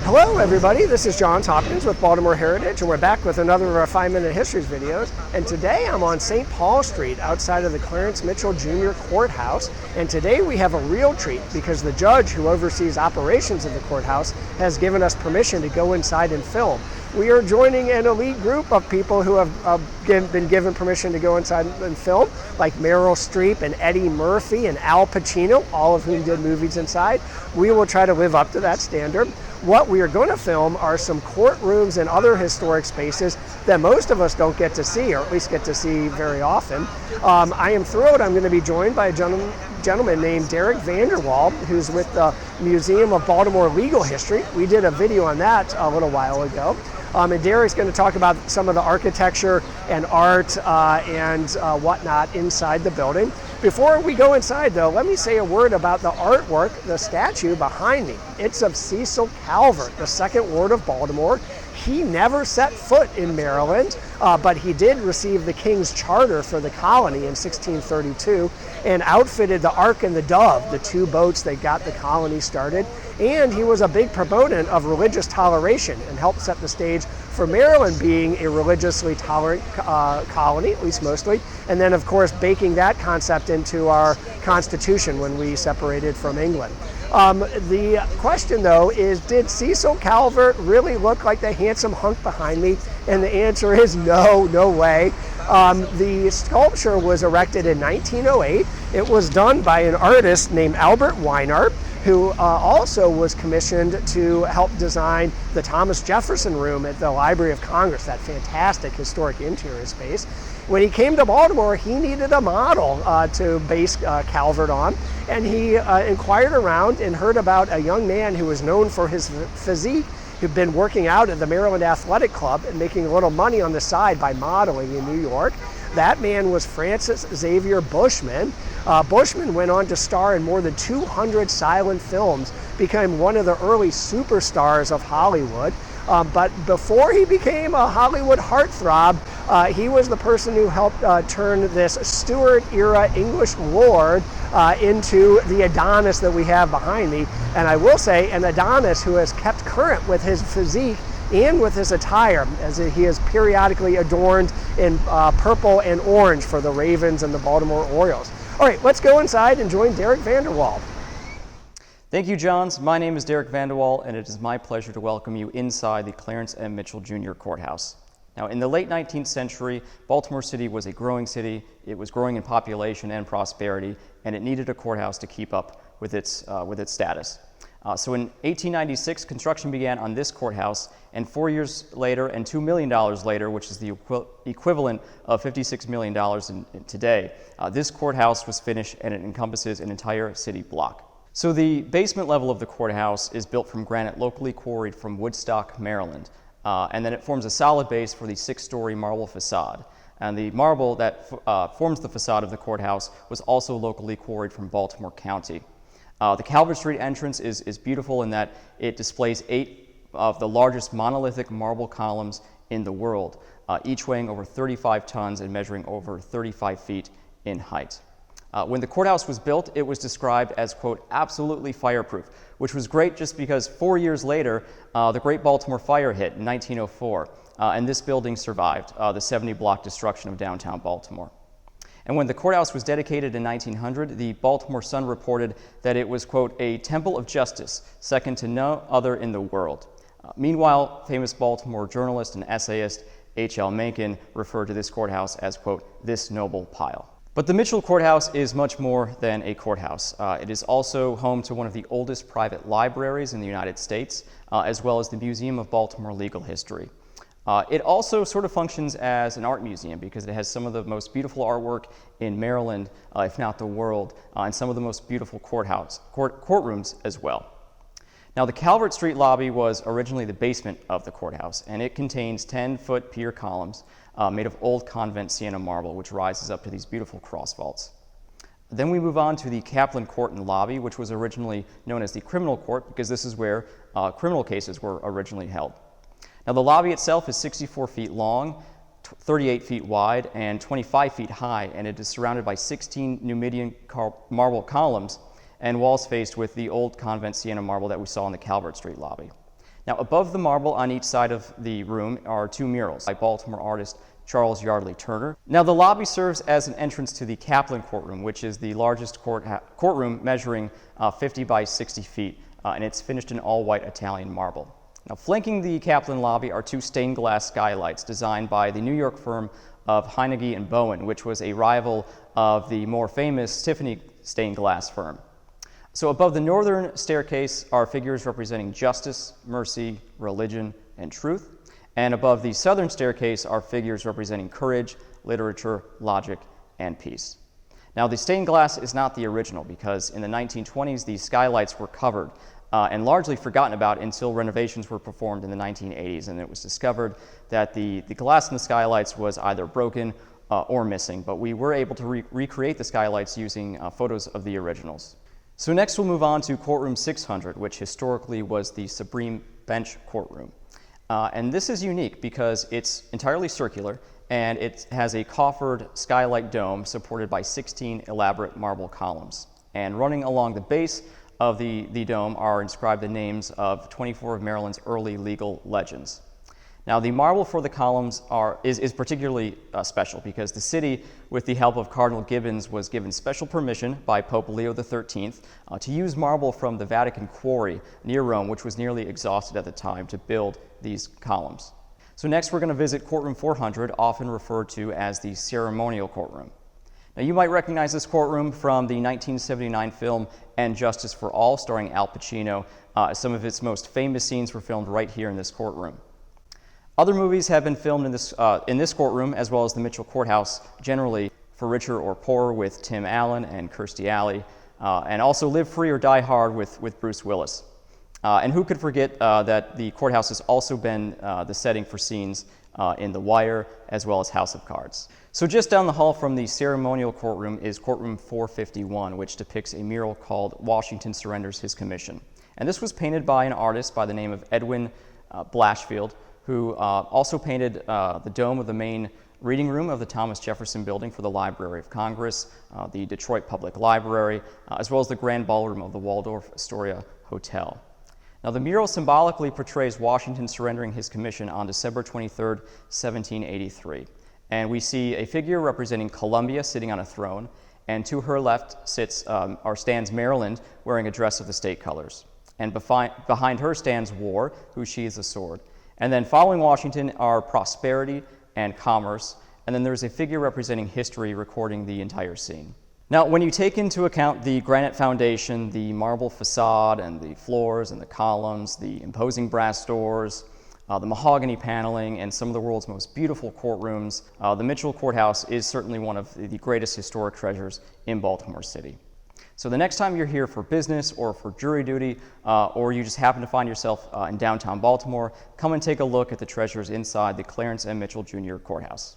Hello everybody, this is Johns Hopkins with Baltimore Heritage, and we're back with another of our 5-Minute Histories videos. And today I'm on St. Paul Street outside of the Clarence Mitchell Jr. Courthouse. And today we have a real treat because the judge who oversees operations of the courthouse has given us permission to go inside and film. We are joining an elite group of people who have been given permission to go inside and film, like Meryl Streep and Eddie Murphy and Al Pacino, all of whom did movies inside. We will try to live up to that standard. What we are going to film are some courtrooms and other historic spaces that most of us don't get to see, or at least get to see very often. I am thrilled I'm going to be joined by a gentleman named Derek Vanderwall, who's with the Museum of Baltimore Legal History. We did a video on that a little while ago. And Derek's going to talk about some of the architecture and art and whatnot inside the building. Before we go inside, though, let me say a word about the artwork, the statue behind me. It's of Cecil Calvert, the second Ward of Baltimore. He never set foot in Maryland, but he did receive the King's Charter for the colony in 1632 and outfitted the Ark and the Dove, the two boats that got the colony started. And he was a big proponent of religious toleration and helped set the stage for Maryland being a religiously tolerant colony, at least mostly. And then, of course, baking that concept into our Constitution when we separated from England. The question, though, is did Cecil Calvert really look like the handsome hunk behind me? And the answer is no, no way. The sculpture was erected in 1908. It was done by an artist named Albert Weinart, who also was commissioned to help design the Thomas Jefferson Room at the Library of Congress, that fantastic historic interior space. When he came to Baltimore, he needed a model to base Calvert on, and he inquired around and heard about a young man who was known for his physique, who'd been working out at the Maryland Athletic Club and making a little money on the side by modeling in New York. That man was Francis Xavier Bushman. Bushman went on to star in more than 200 silent films, became one of the early superstars of Hollywood. But before he became a Hollywood heartthrob, he was the person who helped turn this Stuart-era English lord into the Adonis that we have behind me. And I will say, an Adonis who has kept current with his physique and with his attire, as he is periodically adorned in purple and orange for the Ravens and the Baltimore Orioles. All right, let's go inside and join Derek Vanderwall. Thank you, Johns. My name is Derek Vanderwall, and it is my pleasure to welcome you inside the Clarence M. Mitchell Jr. Courthouse. Now, in the late 19th century, Baltimore City was a growing city. It was growing in population and prosperity, and it needed a courthouse to keep up with its status. So in 1896, construction began on this courthouse, and 4 years later and $2 million later, which is the equivalent of $56 million today, this courthouse was finished, and it encompasses an entire city block. So the basement level of the courthouse is built from granite locally quarried from Woodstock, Maryland, and then it forms a solid base for the 6-story marble facade. And the marble that forms the facade of the courthouse was also locally quarried from Baltimore County. The Calvert Street entrance is beautiful in that it displays 8 of the largest monolithic marble columns in the world, each weighing over 35 tons and measuring over 35 feet in height. When the courthouse was built, it was described as, quote, absolutely fireproof, which was great just because 4 years later, the Great Baltimore Fire hit in 1904, and this building survived the 70-block destruction of downtown Baltimore. And when the courthouse was dedicated in 1900, the Baltimore Sun reported that it was, quote, a temple of justice, second to no other in the world. Meanwhile, famous Baltimore journalist and essayist H.L. Mencken referred to this courthouse as, quote, this noble pile. But the Mitchell Courthouse is much more than a courthouse. It is also home to one of the oldest private libraries in the United States, as well as the Museum of Baltimore Legal History. It also sort of functions as an art museum because it has some of the most beautiful artwork in Maryland, if not the world, and some of the most beautiful courtrooms as well. Now, the Calvert Street lobby was originally the basement of the courthouse, and it contains 10-foot pier columns made of old convent sienna marble, which rises up to these beautiful cross vaults. Then we move on to the Kaplan Court and Lobby, which was originally known as the Criminal Court because this is where criminal cases were originally held. Now, the lobby itself is 64 feet long, 38 feet wide, and 25 feet high, and it is surrounded by 16 Numidian marble columns and walls faced with the old convent sienna marble that we saw in the Calvert Street lobby. Now, above the marble on each side of the room are two murals by Baltimore artist Charles Yardley Turner. Now, the lobby serves as an entrance to the Kaplan Courtroom, which is the largest courtroom measuring 50 by 60 feet, and it's finished in all-white Italian marble. Now, flanking the Kaplan lobby are two stained glass skylights designed by the New York firm of Heinegge and Bowen, which was a rival of the more famous Tiffany stained glass firm. So above the northern staircase are figures representing justice, mercy, religion, and truth. And above the southern staircase are figures representing courage, literature, logic, and peace. Now, the stained glass is not the original because in the 1920s, these skylights were covered and largely forgotten about until renovations were performed in the 1980s, and it was discovered that the glass in the skylights was either broken or missing, but we were able to recreate the skylights using photos of the originals. So next we'll move on to Courtroom 600, which historically was the Supreme Bench Courtroom. And this is unique because it's entirely circular and it has a coffered skylight dome supported by 16 elaborate marble columns. And running along the base of the dome are inscribed the names of 24 of Maryland's early legal legends. Now, the marble for the columns is particularly special because the city, with the help of Cardinal Gibbons, was given special permission by Pope Leo XIII to use marble from the Vatican quarry near Rome, which was nearly exhausted at the time, to build these columns. So next we're going to visit Courtroom 400, often referred to as the ceremonial courtroom. Now, you might recognize this courtroom from the 1979 film And Justice for All, starring Al Pacino. Some of its most famous scenes were filmed right here in this courtroom. Other movies have been filmed in this courtroom, as well as the Mitchell Courthouse, generally For Richer or Poorer with Tim Allen and Kirstie Alley, and also Live Free or Die Hard with Bruce Willis. And who could forget that the courthouse has also been the setting for scenes in The Wire, as well as House of Cards. So just down the hall from the ceremonial courtroom is Courtroom 451, which depicts a mural called Washington Surrenders His Commission. And this was painted by an artist by the name of Edwin Blashfield, who also painted the dome of the main reading room of the Thomas Jefferson Building for the Library of Congress, the Detroit Public Library, as well as the Grand Ballroom of the Waldorf Astoria Hotel. Now, the mural symbolically portrays Washington surrendering his commission on December 23, 1783. And we see a figure representing Columbia sitting on a throne, and to her left stands Maryland wearing a dress of the state colors. And behind her stands War, who sheathes a sword. And then following Washington are prosperity and commerce, and then there's a figure representing history recording the entire scene. Now, when you take into account the granite foundation, the marble facade, and the floors and the columns, the imposing brass doors, the mahogany paneling, and some of the world's most beautiful courtrooms, the Mitchell Courthouse is certainly one of the greatest historic treasures in Baltimore City. So the next time you're here for business or for jury duty, or you just happen to find yourself in downtown Baltimore, come and take a look at the treasures inside the Clarence M. Mitchell Jr. Courthouse.